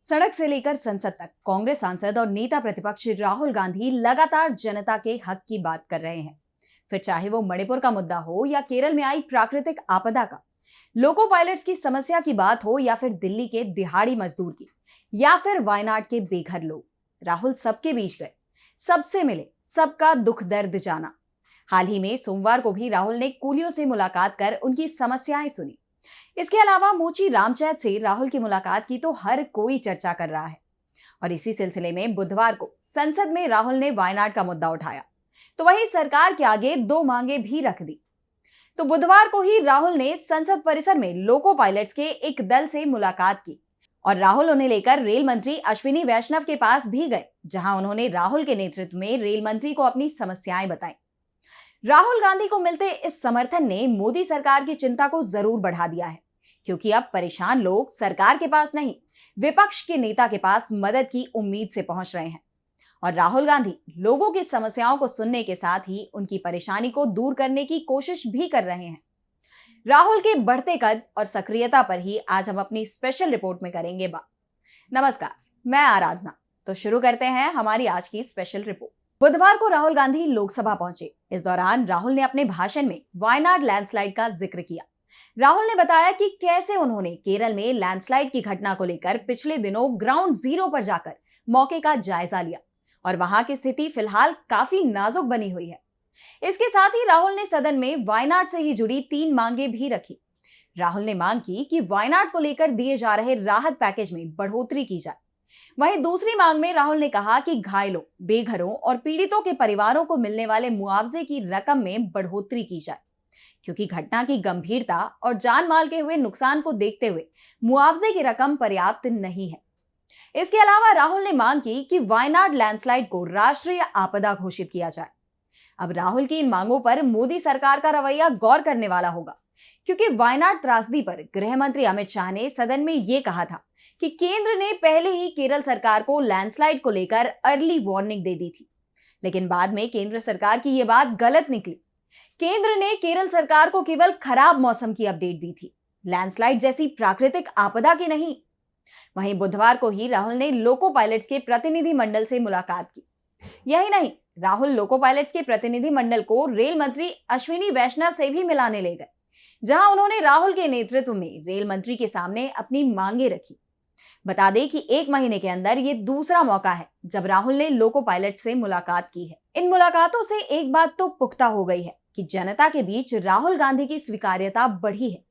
सड़क से लेकर संसद तक कांग्रेस सांसद और नेता प्रतिपक्ष राहुल गांधी लगातार जनता के हक की बात कर रहे हैं। फिर चाहे वो मणिपुर का मुद्दा हो या केरल में आई प्राकृतिक आपदा का, लोको पायलट्स की समस्या की बात हो या फिर दिल्ली के दिहाड़ी मजदूर की या फिर वायनाड के बेघर लोग, राहुल सबके बीच गए, सबसे मिले, सबका दुख दर्द जाना। हाल ही में सोमवार को भी राहुल ने कूलियों से मुलाकात कर उनकी समस्याएं सुनी। इसके अलावा मोची रामचैत से राहुल की मुलाकात की तो हर कोई चर्चा कर रहा है। और इसी सिलसिले में बुधवार को संसद में राहुल ने वायनाड का मुद्दा उठाया, तो वहीं सरकार के आगे दो मांगे भी रख दी। तो बुधवार को ही राहुल ने संसद परिसर में लोको पायलट्स के एक दल से मुलाकात की और राहुल उन्हें लेकर रेल मंत्री अश्विनी वैष्णव के पास भी गए, जहां उन्होंने राहुल के नेतृत्व में रेल मंत्री को अपनी समस्याएं बताई। राहुल गांधी को मिलते इस समर्थन ने मोदी सरकार की चिंता को जरूर बढ़ा दिया है, क्योंकि अब परेशान लोग सरकार के पास नहीं, विपक्ष के नेता के पास मदद की उम्मीद से पहुंच रहे हैं। और राहुल गांधी लोगों की समस्याओं को सुनने के साथ ही उनकी परेशानी को दूर करने की कोशिश भी कर रहे हैं। राहुल के बढ़ते कद और सक्रियता पर ही आज हम अपनी स्पेशल रिपोर्ट में करेंगे बात। नमस्कार, मैं आराधना। तो शुरू करते हैं हमारी आज की स्पेशल रिपोर्ट। बुधवार को राहुल गांधी लोकसभा पहुंचे। इस दौरान राहुल ने अपने भाषण में वायनाड लैंडस्लाइड का जिक्र किया। राहुल ने बताया कि कैसे उन्होंने केरल में लैंडस्लाइड की घटना को लेकर पिछले दिनों ग्राउंड जीरो पर जाकर मौके का जायजा लिया और वहां की स्थिति फिलहाल काफी नाजुक बनी हुई है। इसके साथ ही राहुल ने सदन में वायनाड से ही जुड़ी 3 मांगे भी रखी। राहुल ने मांग की कि वायनाड को लेकर दिए जा रहे राहत पैकेज में बढ़ोतरी की जाए। वहीं दूसरी मांग में राहुल ने कहा कि घायलों, बेघरों और पीड़ितों के परिवारों को मिलने वाले मुआवजे की रकम में बढ़ोतरी की जाए, क्योंकि घटना की गंभीरता और जान माल के हुए नुकसान को देखते हुए मुआवजे की रकम पर्याप्त नहीं है। इसके अलावा राहुल ने मांग की कि वायनाड लैंडस्लाइड को राष्ट्रीय आपदा घोषित किया जाए। अब राहुल की इन मांगों पर मोदी सरकार का रवैया गौर करने वाला होगा, क्योंकि वायनाड त्रासदी पर गृह मंत्री अमित शाह ने सदन में यह कहा था कि केंद्र ने पहले ही केरल सरकार को लैंडस्लाइड को लेकर अर्ली वार्निंग दे दी थी, लेकिन बाद में केंद्र सरकार की यह बात गलत निकली। केंद्र ने केरल सरकार को केवल खराब मौसम की अपडेट दी थी, लैंडस्लाइड जैसी प्राकृतिक आपदा की नहीं। वहीं बुधवार को ही राहुल ने लोको पायलट्स के प्रतिनिधि मंडल से मुलाकात की। यही नहीं, राहुल लोको पायलट्स के प्रतिनिधि मंडल को रेल मंत्री अश्विनी वैष्णव से भी मिलाने ले गए, जहां उन्होंने राहुल के नेतृत्व में रेल मंत्री के सामने अपनी मांगे रखी। बता दें कि 1 महीने के अंदर ये दूसरा मौका है जब राहुल ने लोको पायलट से मुलाकात की है। इन मुलाकातों से एक बात तो पुख्ता हो गई है कि जनता के बीच राहुल गांधी की स्वीकार्यता बढ़ी है।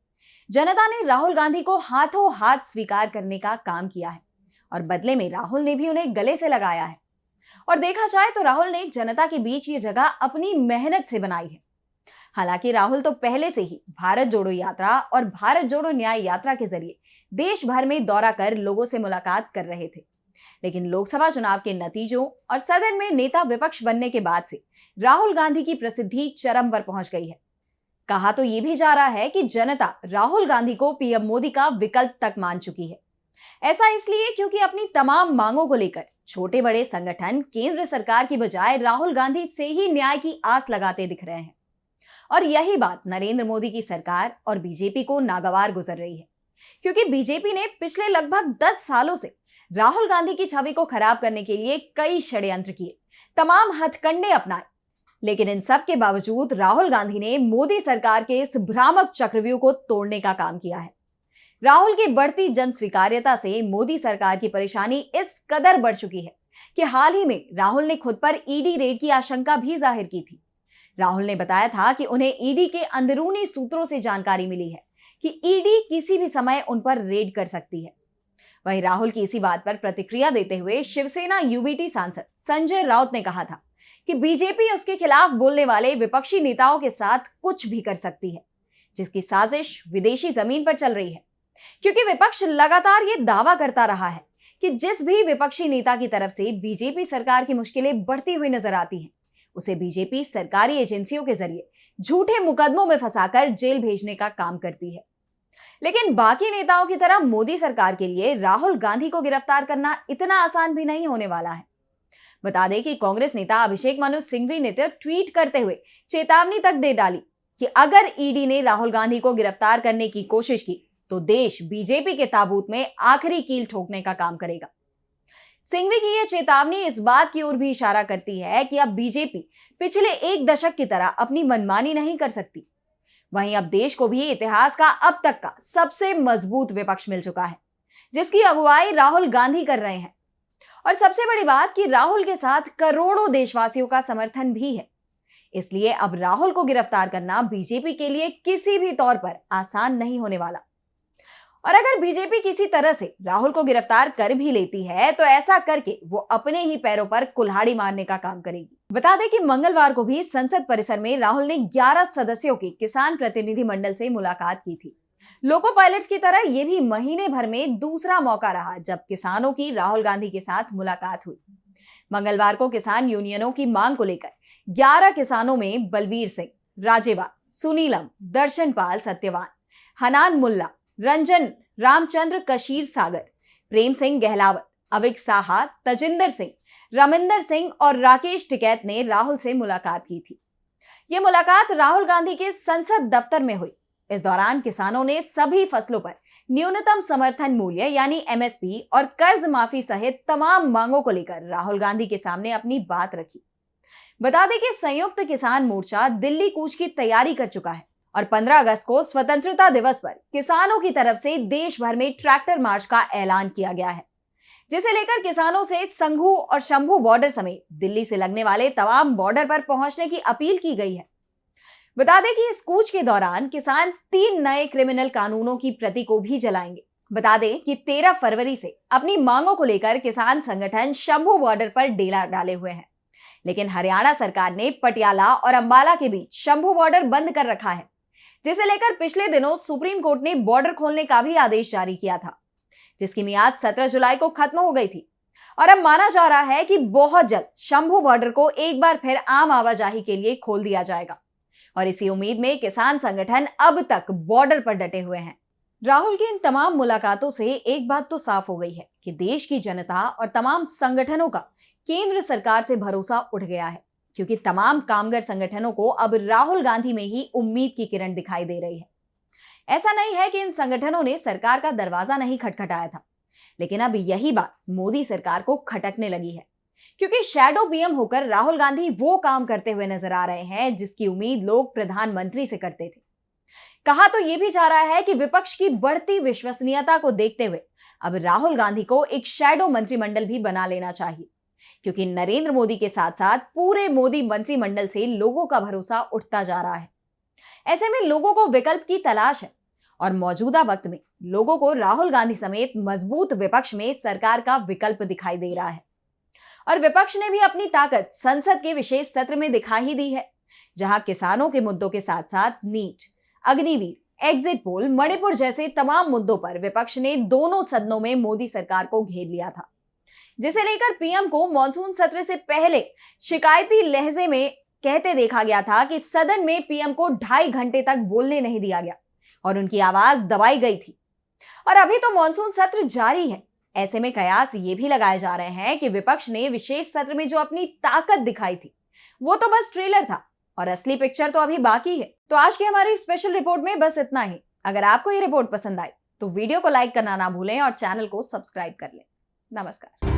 जनता ने राहुल गांधी को हाथों हाथ स्वीकार करने का काम किया है और बदले में राहुल ने भी उन्हें गले से लगाया है। और देखा जाए तो राहुल ने जनता के बीच ये जगह अपनी मेहनत से बनाई है। हालांकि राहुल तो पहले से ही भारत जोड़ो यात्रा और भारत जोड़ो न्याय यात्रा के जरिए देश भर में दौरा कर लोगों से मुलाकात कर रहे थे, लेकिन लोकसभा चुनाव के नतीजों और सदन में नेता विपक्ष बनने के बाद से राहुल गांधी की प्रसिद्धि चरम पर पहुंच गई है। कहा तो यह भी जा रहा है कि जनता राहुल गांधी को पीएम मोदी का विकल्प तक मान चुकी है। ऐसा इसलिए क्योंकि अपनी तमाम मांगों को लेकर छोटे बड़े संगठन केंद्र सरकार की बजाय राहुल गांधी से ही न्याय की आस लगाते दिख रहे हैं। और यही बात नरेंद्र मोदी की सरकार और बीजेपी को नागवार गुजर रही है, क्योंकि बीजेपी ने पिछले लगभग 10 सालों से राहुल गांधी की छवि को खराब करने के लिए कई षड्यंत्र किए, तमाम हथकंडे अपनाए, लेकिन इन सब के बावजूद राहुल गांधी ने मोदी सरकार के इस भ्रामक चक्रव्यूह को तोड़ने का काम किया है। राहुल की बढ़ती जन स्वीकार्यता से मोदी सरकार की परेशानी इस कदर बढ़ चुकी है कि हाल ही में राहुल ने खुद पर ईडी रेड की आशंका भी जाहिर की थी। राहुल ने बताया था कि उन्हें ईडी के अंदरूनी सूत्रों से जानकारी मिली है कि ईडी किसी भी समय उन पर रेड कर सकती है। वहीं राहुल की इसी बात पर प्रतिक्रिया देते हुए शिवसेना यूबीटी सांसद संजय राउत ने कहा था कि बीजेपी उसके खिलाफ बोलने वाले विपक्षी नेताओं के साथ कुछ भी कर सकती है, जिसकी साजिश विदेशी जमीन पर चल रही है, क्योंकि विपक्ष लगातार ये दावा करता रहा है कि जिस भी विपक्षी नेता की तरफ से बीजेपी सरकार की मुश्किलें बढ़ती हुई नजर आती हैं, उसे बीजेपी सरकारी एजेंसियों के जरिए झूठे मुकदमों में फंसाकर जेल भेजने का काम करती है। लेकिन बाकी नेताओं की तरह मोदी सरकार के लिए राहुल गांधी को गिरफ्तार करना इतना आसान भी नहीं होने वाला है। बता दें कि कांग्रेस नेता अभिषेक मनु सिंघवी ने तो ट्वीट करते हुए चेतावनी तक दे डाली कि अगर ईडी ने राहुल गांधी को गिरफ्तार करने की कोशिश की तो देश बीजेपी के ताबूत में आखिरी कील ठोकने का काम करेगा। सिंघवी की यह चेतावनी इस बात की ओर भी इशारा करती है कि अब बीजेपी पिछले एक दशक की तरह अपनी मनमानी नहीं कर सकती। वहीं अब देश को भी इतिहास का अब तक का सबसे मजबूत विपक्ष मिल चुका है, जिसकी अगुवाई राहुल गांधी कर रहे हैं। और सबसे बड़ी बात कि राहुल के साथ करोड़ों देशवासियों का समर्थन भी है। इसलिए अब राहुल को गिरफ्तार करना बीजेपी के लिए किसी भी तौर पर आसान नहीं होने वाला। और अगर बीजेपी किसी तरह से राहुल को गिरफ्तार कर भी लेती है तो ऐसा करके वो अपने ही पैरों पर कुल्हाड़ी मारने का काम करेगी। बता दें कि मंगलवार को भी संसद परिसर में राहुल ने 11 सदस्यों के किसान प्रतिनिधि मंडल से मुलाकात की थी। लोको पायलट्स की तरह यह भी महीने भर में दूसरा मौका रहा जब किसानों की राहुल गांधी के साथ मुलाकात हुई। मंगलवार को किसान यूनियनों की मांग को लेकर 11 किसानों में बलबीर सिंह, राजेवाल, सुनीलम, दर्शनपाल सत्यवान, हनान मुल्ला, रंजन रामचंद्र कशीर सागर, प्रेम सिंह गहलावत, अविक साहा, तजिंदर सिंह, रमिंदर सिंह और राकेश टिकैत ने राहुल से मुलाकात की थी। यह मुलाकात राहुल गांधी के संसद दफ्तर में हुई। इस दौरान किसानों ने सभी फसलों पर न्यूनतम समर्थन मूल्य यानी एमएसपी और कर्ज माफी सहित तमाम मांगों को लेकर राहुल गांधी के सामने अपनी बात रखी। बता दें कि संयुक्त किसान मोर्चा दिल्ली कूच की तैयारी कर चुका है और 15 अगस्त को स्वतंत्रता दिवस पर किसानों की तरफ से देश भर में ट्रैक्टर मार्च का ऐलान किया गया है, जिसे लेकर किसानों से संघू और शंभू बॉर्डर समेत दिल्ली से लगने वाले तमाम बॉर्डर पर पहुंचने की अपील की गई है। बता दें कि इस कूच के दौरान किसान 3 नए क्रिमिनल कानूनों की प्रति को भी जलाएंगे। बता दें कि 13 फरवरी से अपनी मांगों को लेकर किसान संगठन शंभू बॉर्डर पर डेरा डाले हुए हैं, लेकिन हरियाणा सरकार ने पटियाला और अंबाला के बीच शंभू बॉर्डर बंद कर रखा है, जिसे लेकर पिछले दिनों सुप्रीम कोर्ट ने बॉर्डर खोलने का भी आदेश जारी किया था, जिसकी मियाद 17 जुलाई को खत्म हो गई थी। और अब माना जा रहा है कि बहुत जल्द शंभू बॉर्डर को एक बार फिर आम आवाजाही के लिए खोल दिया जाएगा और इसी उम्मीद में किसान संगठन अब तक बॉर्डर पर डटे हुए हैं। राहुल की इन तमाम मुलाकातों से एक बात तो साफ हो गई है कि देश की जनता और तमाम संगठनों का केंद्र सरकार से भरोसा उठ गया है, क्योंकि तमाम कामगार संगठनों को अब राहुल गांधी में ही उम्मीद की किरण दिखाई दे रही है। ऐसा नहीं है कि इन संगठनों ने सरकार का दरवाजा नहीं खटखटाया था, लेकिन अब यही बात मोदी सरकार को खटकने लगी है, क्योंकि शैडो पीएम होकर राहुल गांधी वो काम करते हुए नजर आ रहे हैं जिसकी उम्मीद लोग प्रधानमंत्री से करते थे। कहा तो यह भी जा रहा है कि विपक्ष की बढ़ती विश्वसनीयता को देखते हुए अब राहुल गांधी को एक शैडो मंत्रिमंडल भी बना लेना चाहिए, क्योंकि नरेंद्र मोदी के साथ साथ पूरे मोदी मंत्रिमंडल से लोगों का भरोसा उठता जा रहा है। ऐसे में लोगों को विकल्प की तलाश है और मौजूदा वक्त में लोगों को राहुल गांधी समेत मजबूत विपक्ष में सरकार का विकल्प दिखाई दे रहा है। और विपक्ष ने भी अपनी ताकत संसद के विशेष सत्र में दिखा ही दी है, जहां किसानों के मुद्दों के साथ साथ NEET, Agniveer, exit poll, Manipur जैसे तमाम मुद्दों पर विपक्ष ने दोनों सदनों में मोदी सरकार को घेर लिया था, जिसे लेकर पीएम को मॉनसून सत्र से पहले शिकायती लहजे में कहते देखा गया था कि सदन में पीएम को 2.5 घंटे तक बोलने नहीं दिया गया और उनकी आवाज दबाई गई थी। और अभी तो मॉनसून सत्र जारी है। ऐसे में कयास ये भी लगाए जा रहे हैं कि विपक्ष ने विशेष सत्र में जो अपनी ताकत दिखाई थी वो तो बस ट्रेलर था और असली पिक्चर तो अभी बाकी है। तो आज की हमारी स्पेशल रिपोर्ट में बस इतना ही। अगर आपको ये रिपोर्ट पसंद आई तो वीडियो को लाइक करना ना भूलें और चैनल को सब्सक्राइब कर लें। नमस्कार।